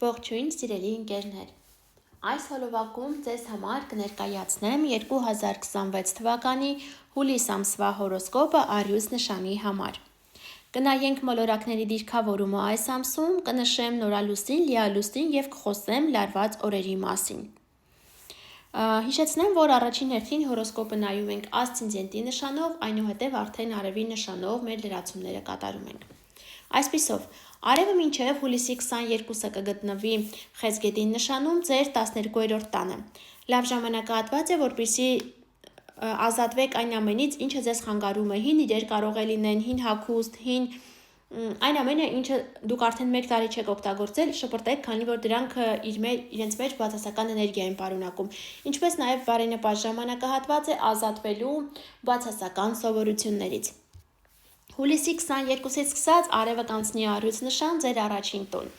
Ողջույն սիրելի ընկերներ, այս հոլովակում ձեզ համար կներկայացնեմ 2026 թվականի հուլիս ամսվա հորոսկոպը Արյուծ նշանի համար։ Կնայենք մոլորակների դիրքավորումը այս ամսում, կնշեմ նորալուսին, լիալուսին և կխոսեմ լարված օրերի մասին։ Հիշեցնեմ, որ առաջին հերթին հորոսկոպը նայում ենք ասցենդենտի նշանով, այնուհետև արդեն արևի նշանով մեր լրացումները կատարում ենք։ Այսպիսով, արևը մինչև հուլիսի 22-ը կգտնվի Խեցգետի նշանում ձեր 12-րդ տանը։ Լավ ժամանակահատված է, որպեսզի ազատվեք այն ամենից, ինչը ձեզ խանգարում է, հին իրեր կարող է լինեն, հին հագուստ, հին այն ամենը, ինչը դուք արդեն 1 տարի չեք օգտագործել, շպրտեք, քանի որ դրանք իրենց մեջ բացասական էներգիա են պարունակում։ Ինչպես նաև բարենպաստ ժամանակահատված է ազատվելու բացասական սովորություններից։ Հուլիսի 22-ից սկսած արևը կանցնի Արյուծ նշան ձեր առաջին տուն,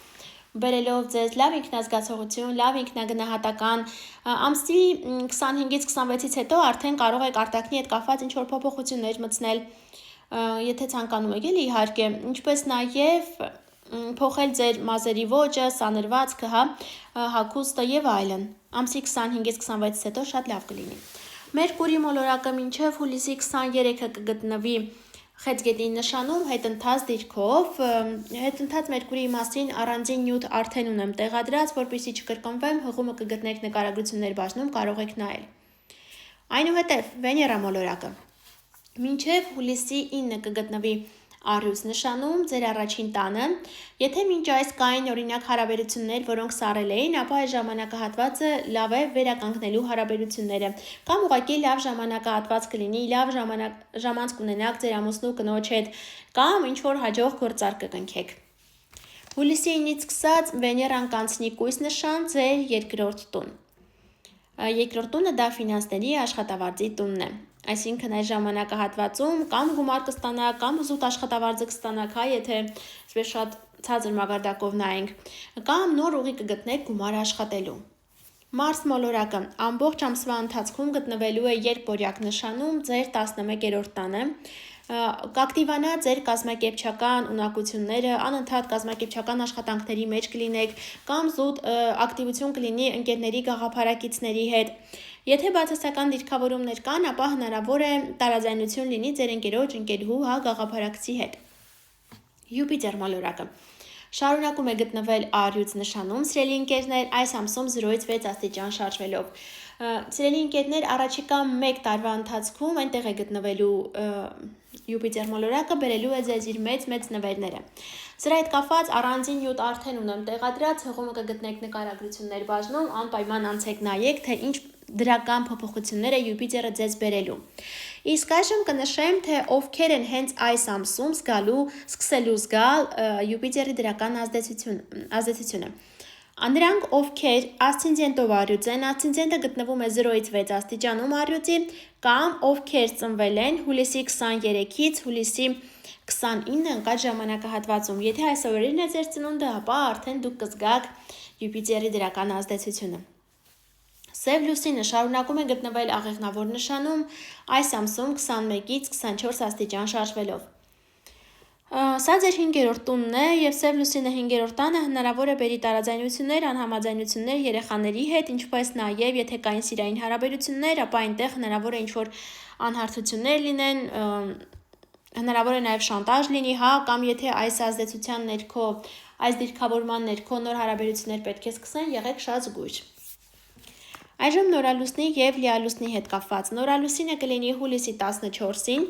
բերելով ձեզ լավ ինքնազգացողություն, լավ ինքնագնահատական, ամսի 25-ից 26-ից հետո արդեն կարող եք արտաքնի հետ կապված ինչ-որ փոփոխություններ մտցնել, եթե ցանկանում եք, էլի իհարկե, ինչպես նաև փոխել ձեր մազերի ոճը, սանրվածքը, հագուստը եւ այլն։ Ամսի 25-ից 26-ից հետո շատ լավ կլինի։ Մերկուրի մոլորակը մինչև հուլիսի 23-ը կգտնվի Խեցգետի նշանում հետընթաց դիրքով, հետընթաց Մերկուրիի մասին առանձին նյութ արդեն ունեմ տեղադրած, որպեսզի չկրկնվեմ, հղումը կգտնեք նկարագրություններ բաժնում, կարող եք նայել։ Այնուհետև Վեներա մոլորակը մինչև հուլիսի 9-ը կգտնվի Արյուծ նշանում ձեր առաջին տանը, եթե մինչ այս կային օրինակ հարաբերություններ, որոնք սառել էին, ապա այս ժամանակահատվածը լավ է վերականգնելու հարաբերությունները, կամ ուղղակի լավ ժամանակահատված կլինի, լավ ժամանց կունենաք ձեր ամուսնու կնոջ հետ, կամ ինչ-որ հաջող գործարք կկնքեք։ Հուլիսի 9-ից սկսած Վեներան կանցնի կույս նշան ձեր երկրորդ տուն։ Երկրորդ տունը դա ֆինանսների աշխատավարձի տունն է։ Այսինքն այս ժամանակահատվածում կամ գումար կստանաք, կամ զուտ աշխատավարձը կստանաք, եթե այսպես շատ ցածր մակարդակով նայենք, կամ նոր ուղի կգտնեք գումար աշխատելու։ Մարս մոլորակը ամբողջ ամսվա ընթացքում գտնվելու է երկբորյակ նշանում ձեր 11-րդ տանը, կակտիվանա ձեր կազմակերպչական ունակությունները, անընդհատ կազմակերպչական աշխատանքների մեջ կլինեք, կամ զուտ ակտիվություն կլինի ընկերների գաղափարակիցների հետ։ Եթե բացասական դիրքավորումներ կան, ապա հնարավոր է տարաձայնություն լինի ձեր ընկերոջ, ընկերուհու, գաղափարակցի հետ։ Յուպիտեր մոլորակը շարունակում է գտնվել Արյուծ նշանում, սիրելի ընկերներ, այս ամսում 0-ից 6 աստիճան շարժվելով։ Սիրելի ընկերներ, առաջիկա 1 տարվա ընթացքում այնտեղ է գտնվելու Յուպիտեր մոլորակը, բերելու է ձեզ իր մեծ նվերները։ Սրա հետ կապված առանձին նյութ արդեն ունեմ տեղադրած, հղումը կգտնեք նկարագրություններ բաժնում, անպայման անցեք նայեք, թե ինչ դրական փոփոխություններ է Յուպիտերը ձեզ բերելու։ Իսկ այժմ կնշեմ, թե ովքեր են հենց այս ամսում սկսելու զգալ Յուպիտերի դրական ազդեցությունը։ Նրանք, ովքեր ասցենդենտով Արյուծ են, ասցենդենտը գտնվում է 0-ից 6 աստիճանում Արյուծի, կամ ովքեր ծնվել են հուլիսի 23-ից հուլիսի 29 ընկած ժամանակահատվածում։ Եթե այս օրերին է ձեր ծնունդը, ապա արդեն դուք կզգաք Յուպիտերի դրական ազդեցությունը։ Սև լուսինը շարունակում է գտնվել աղեղնավոր նշանում այս ամսում 21-ից 24 աստիճան շարժվելով։ Սա ձեր 5-րդ տունն է, եւ սև լուսինը 5-րդ տանը հնարավոր է բերի տարաձայնություններ, անհամաձայնություններ երեխաների հետ, ինչպես նաև եթե կային սիրային հարաբերություններ, ապա այնտեղ հնարավոր է ինչ-որ անհարթություններ լինեն, հնարավոր է նաև շանտաժ լինի, կամ եթե այս ազդեցության ներքո, այս դիրքավորման ներքո նոր հարաբերություններ պետք է սկսեն, եղեք շատ զգույշ։ Այժմ նորալուսնի եւ լիալուսնի հետ կապված։ Նորալուսինը կլինի հուլիսի 14-ին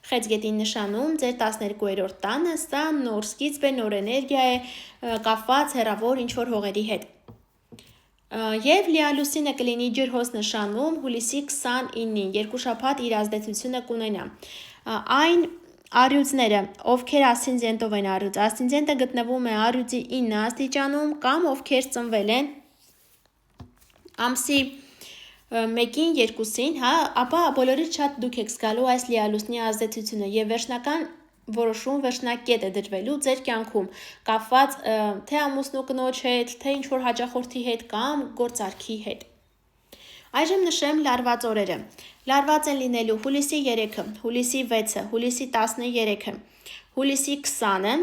Խեցգետի նշանում ձեր 12-րդ տանը, սա նոր սկիզբ է, նոր էներգիա է, կապված հեռավոր ինչ-որ հողերի հետ։ Եվ լիալուսինը կլինի ջրհոս նշանում հուլիսի 29-ին, 2 շաբաթ իր ազդեցությունը կունենա։ Այն Արյուծները, ովքեր ասցենդենտով են Արյուծ, ասցենդենտը գտնվում է Արյուծի 9 աստիճանում, կամ ովքեր ծնվել են ամսի 1-ին, 2-ին, ապա բոլորից շատ դուք եք զգալու այս լիալուսնի ազդեցությունը եւ վերջնական որոշում, վերջնակետ է դրվելու ձեր կյանքում, կապված թե ամուսնու կնոջ հետ, թե ինչ-որ հաճախորդի հետ կամ գործարքի հետ։ Այժմ նշեմ լարված օրերը։ Լարված են լինելու հուլիսի 3-ը, հուլիսի 6-ը, հուլիսի 13-ը, հուլիսի 20-ը,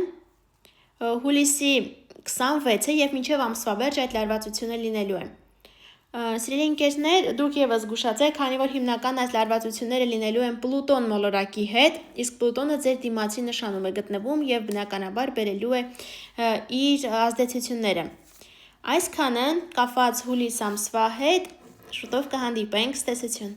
հուլիսի 26-ը եւ մինչեւ ամսվա վերջ այդ լարվածությունը լինելու է։ Սիրելի ընկերներ, դուք եւս զգուշացեք, քանի որ հիմնական այս լարվածությունները լինելու են Պլուտոն մոլորակի հետ, իսկ Պլուտոնը ձեր դիմացի նշանում է գտնվում եւ բնականաբար բերելու է իր ազդեցությունները։ Այսքանը կապված հուլիս ամսվա հետ, շուտով կհանդիպենք, ցտեսություն։